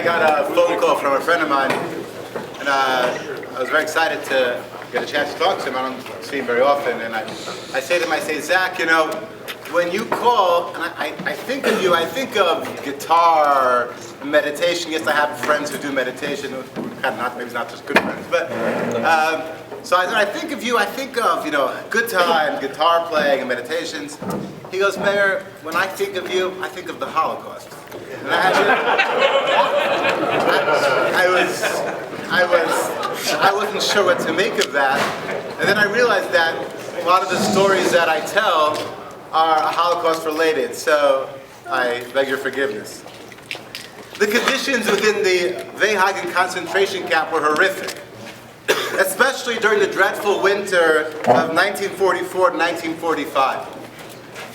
got a phone call from a friend of mine, and I was very excited to get a chance to talk to him. I don't see him very often, and I say to him, I say, Zach, you know, when you call, and I think of you, I think of guitar, meditation. Yes, I have friends who do meditation, maybe not just good friends, but so I think of you, I think of, you know, good time, guitar playing and meditations. He goes, Mayor, when I think of you, I think of the Holocaust. And I wasn't sure what to make of that. And then I realized that a lot of the stories that I tell are Holocaust related, so I beg your forgiveness. The conditions within the Wehhagen concentration camp were horrific, especially during the dreadful winter of 1944 to 1945.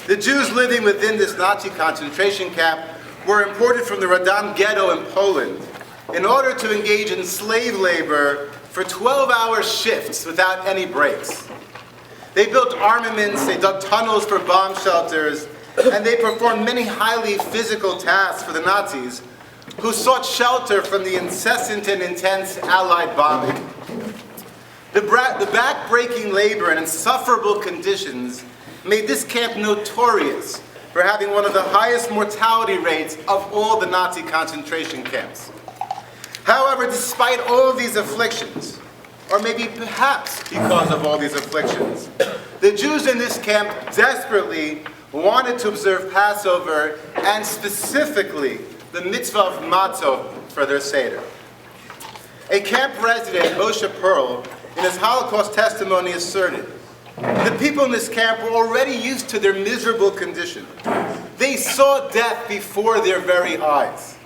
The Jews living within this Nazi concentration camp were imported from the Radom ghetto in Poland in order to engage in slave labor for 12-hour shifts without any breaks. They built armaments, they dug tunnels for bomb shelters, and they performed many highly physical tasks for the Nazis, who sought shelter from the incessant and intense Allied bombing. The back-breaking labor and insufferable conditions made this camp notorious for having one of the highest mortality rates of all the Nazi concentration camps. However, despite all of these afflictions, or maybe perhaps because of all these afflictions, the Jews in this camp desperately wanted to observe Passover and specifically the mitzvah of matzah for their Seder. A camp resident, Moshe Pearl, in his Holocaust testimony asserted, the people in this camp were already used to their miserable condition. They saw death before their very eyes,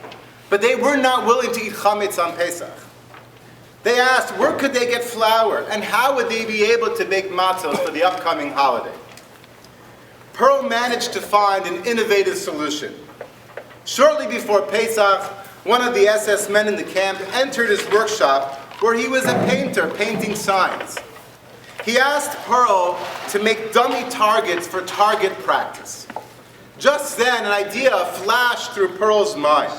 but they were not willing to eat chametz on Pesach. They asked, where could they get flour, and how would they be able to make matzahs for the upcoming holiday? Pearl managed to find an innovative solution. Shortly before Pesach, one of the SS men in the camp entered his workshop where he was a painter painting signs. He asked Pearl to make dummy targets for target practice. Just then, an idea flashed through Pearl's mind.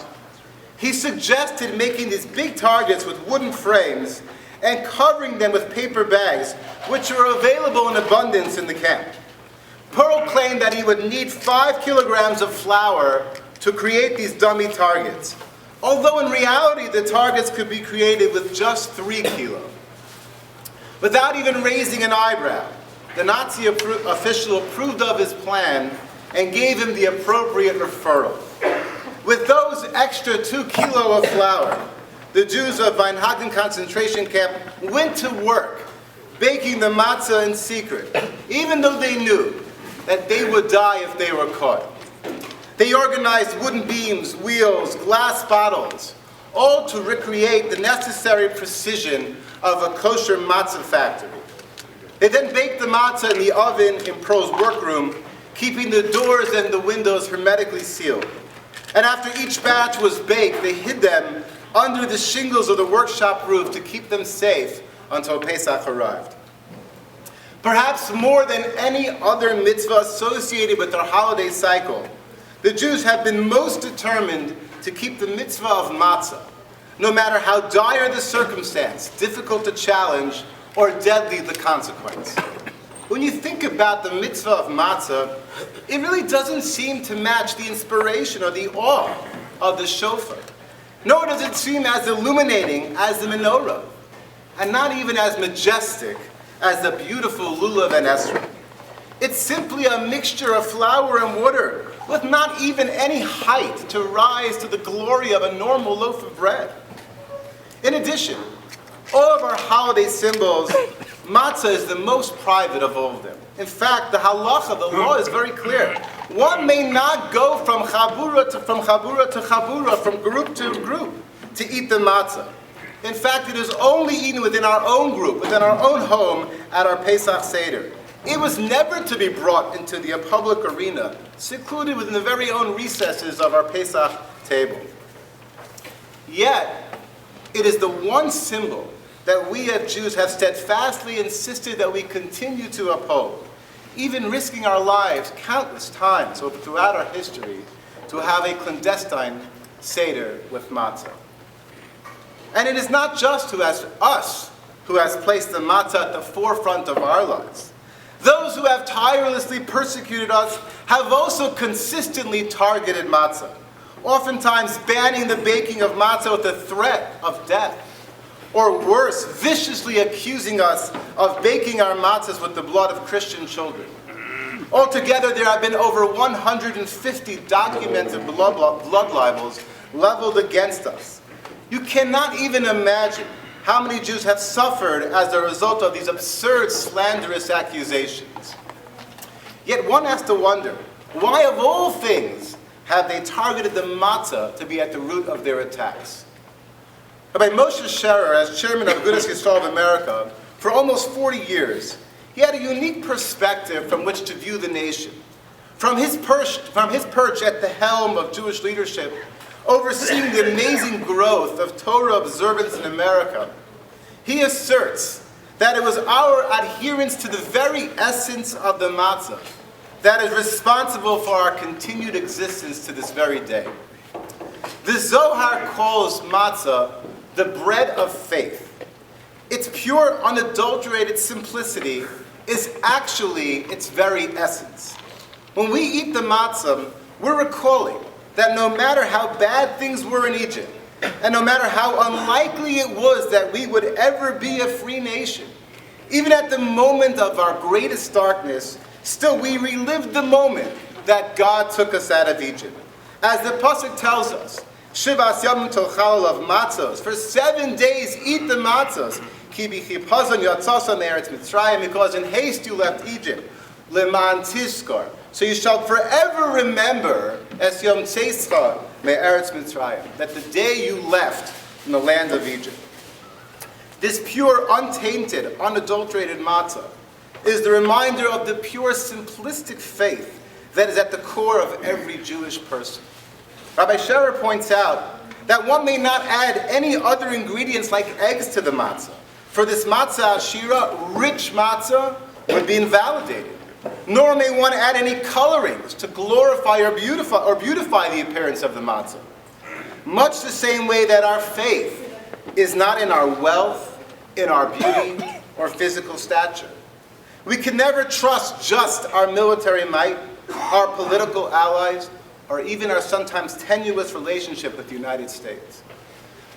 He suggested making these big targets with wooden frames and covering them with paper bags, which were available in abundance in the camp. Pearl claimed that he would need 5 kilograms of flour to create these dummy targets, although in reality the targets could be created with just 3 kilos. Without even raising an eyebrow, the Nazi official approved of his plan and gave him the appropriate referral. With those extra 2 kilos of flour, the Jews of Wehhagen concentration camp went to work, baking the matzah in secret, even though they knew that they would die if they were caught. They organized wooden beams, wheels, glass bottles, all to recreate the necessary precision of a kosher matzah factory. They then baked the matzah in the oven in Pearl's workroom, keeping the doors and the windows hermetically sealed. And after each batch was baked, they hid them under the shingles of the workshop roof to keep them safe until Pesach arrived. Perhaps more than any other mitzvah associated with their holiday cycle, the Jews have been most determined to keep the mitzvah of matzah, no matter how dire the circumstance, difficult to challenge, or deadly the consequence. When you think about the mitzvah of matzah, it really doesn't seem to match the inspiration or the awe of the shofar. Nor does it seem as illuminating as the menorah, and not even as majestic as the beautiful lulav and esrog. It's simply a mixture of flour and water, with not even any height to rise to the glory of a normal loaf of bread. In addition, all of our holiday symbols, matzah is the most private of all of them. In fact, the halacha, the law, is very clear. One may not go from chabura to chabura, from group to group, to eat the matzah. In fact, it is only eaten within our own group, within our own home, at our Pesach Seder. It was never to be brought into the public arena, secluded within the very own recesses of our Pesach table. Yet, it is the one symbol that we as Jews have steadfastly insisted that we continue to uphold, even risking our lives countless times throughout our history to have a clandestine Seder with matzah. And it is not just us who has placed the matzah at the forefront of our lives. Those who have tirelessly persecuted us have also consistently targeted matzah, oftentimes banning the baking of matzah with the threat of death, or worse, viciously accusing us of baking our matzahs with the blood of Christian children. Altogether, there have been over 150 documented blood libels leveled against us. You cannot even imagine how many Jews have suffered as a result of these absurd, slanderous accusations. Yet one has to wonder, why of all things have they targeted the matzah to be at the root of their attacks? Rabbi Moshe Scherer, as chairman of Agudas Yisrael of America, for almost 40 years, he had a unique perspective from which to view the nation. From his perch at the helm of Jewish leadership, overseeing the amazing growth of Torah observance in America, he asserts that it was our adherence to the very essence of the matzah that is responsible for our continued existence to this very day. The Zohar calls matzah the bread of faith. Its pure, unadulterated simplicity is actually its very essence. When we eat the matzah, we're recalling that no matter how bad things were in Egypt, and no matter how unlikely it was that we would ever be a free nation, even at the moment of our greatest darkness, still we relived the moment that God took us out of Egypt. As the pasuk tells us, Shivas yamim tochal of matzos. For 7 days eat the matzos. Ki b'chipazon yatzasa me'eretz Mitzrayim, because in haste you left Egypt. Leman tizkar. So you shall forever remember es yom tzeischa me'eretz Mitzrayim, that the day you left from the land of Egypt. This pure, untainted, unadulterated matzah is the reminder of the pure, simplistic faith that is at the core of every Jewish person. Rabbi Scherer points out that one may not add any other ingredients like eggs to the matzah. For this matzah ashira, rich matzah, would be invalidated. Nor may one add any colorings to glorify or beautify the appearance of the matzah. Much the same way that our faith is not in our wealth, in our beauty, or physical stature. We can never trust just our military might, our political allies, or even our sometimes tenuous relationship with the United States.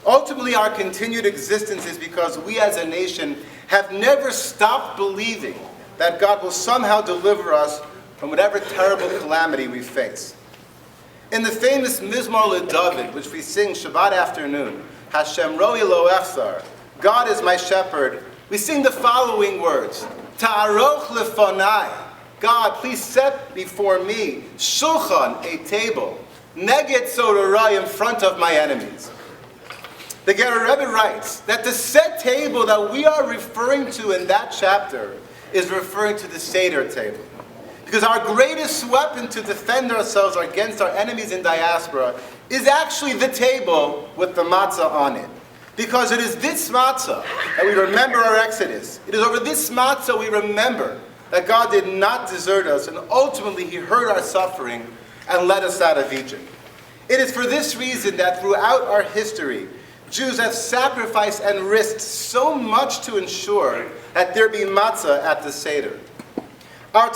Ultimately, our continued existence is because we as a nation have never stopped believing that God will somehow deliver us from whatever terrible calamity we face. In the famous Mizmor LeDavid, which we sing Shabbat afternoon, Hashem roi lo echzar, God is my shepherd, we sing the following words, Ta'aroch lefonai, God, please set before me shulchan, a table, neged sorarai, in front of my enemies. The Ger Rebbe writes that the set table that we are referring to in that chapter is referring to the Seder table. Because our greatest weapon to defend ourselves against our enemies in diaspora is actually the table with the matzah on it. Because it is this matzah that we remember our Exodus. It is over this matzah we remember that God did not desert us, and ultimately He heard our suffering and led us out of Egypt. It is for this reason that throughout our history, Jews have sacrificed and risked so much to ensure that there be matzah at the Seder. Our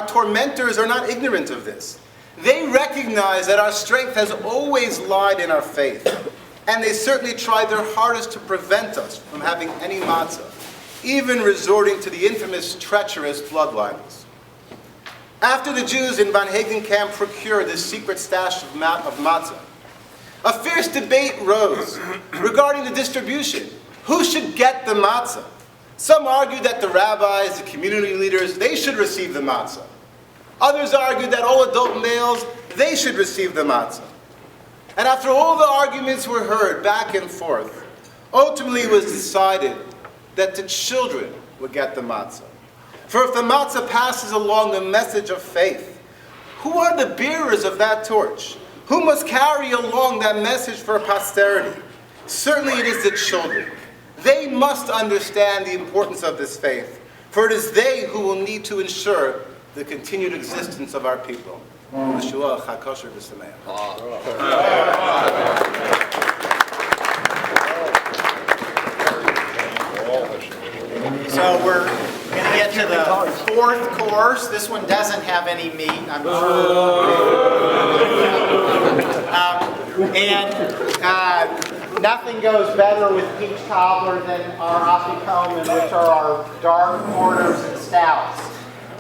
tormentors are not ignorant of this. They recognize that our strength has always lied in our faith, and they certainly tried their hardest to prevent us from having any matzah, even resorting to the infamous treacherous blood libels. After the Jews in Van Hagen camp procured this secret stash of matzah, a fierce debate rose regarding the distribution. Who should get the matzah? Some argued that the rabbis, the community leaders, they should receive the matzah. Others argued that all adult males, they should receive the matzah. And after all the arguments were heard back and forth, ultimately it was decided that the children would get the matzah. For if the matzah passes along the message of faith, who are the bearers of that torch? Who must carry along that message for posterity? Certainly it is the children. They must understand the importance of this faith, for it is they who will need to ensure the continued existence of our people. Yeshua HaKosher B'Sameach. So we're going to get to the fourth course. This one doesn't have any meat, I'm sure. Nothing goes better with peach cobbler than our afikomen, which are our dark porters and stouts.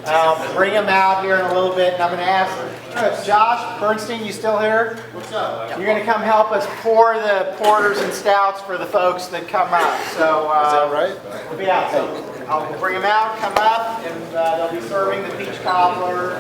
I'll bring them out here in a little bit, and I'm going to ask Josh Bernstein, you still here? What's up? You're going to come help us pour the porters and stouts for the folks that come up. So, Is that right? Yeah, so I'll bring them out, come up, and they'll be serving the peach cobbler.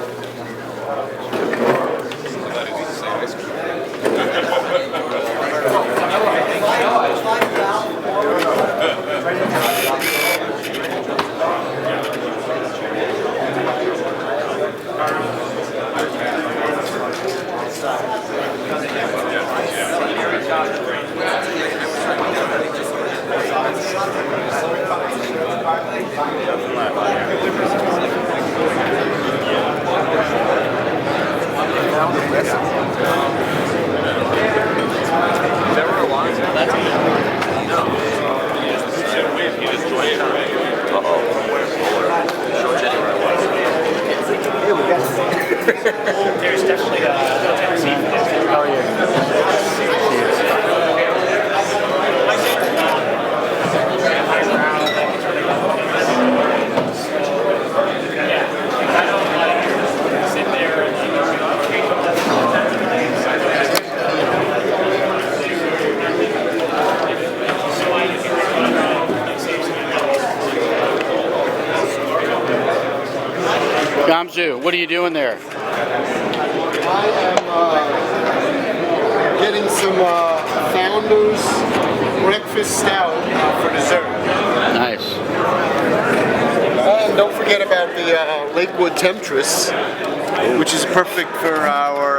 There's definitely a Oh, Gamzu, what are you doing there? I am getting some Founders Breakfast Stout for dessert. Nice. And don't forget about the Lakewood Temptress, which is perfect for our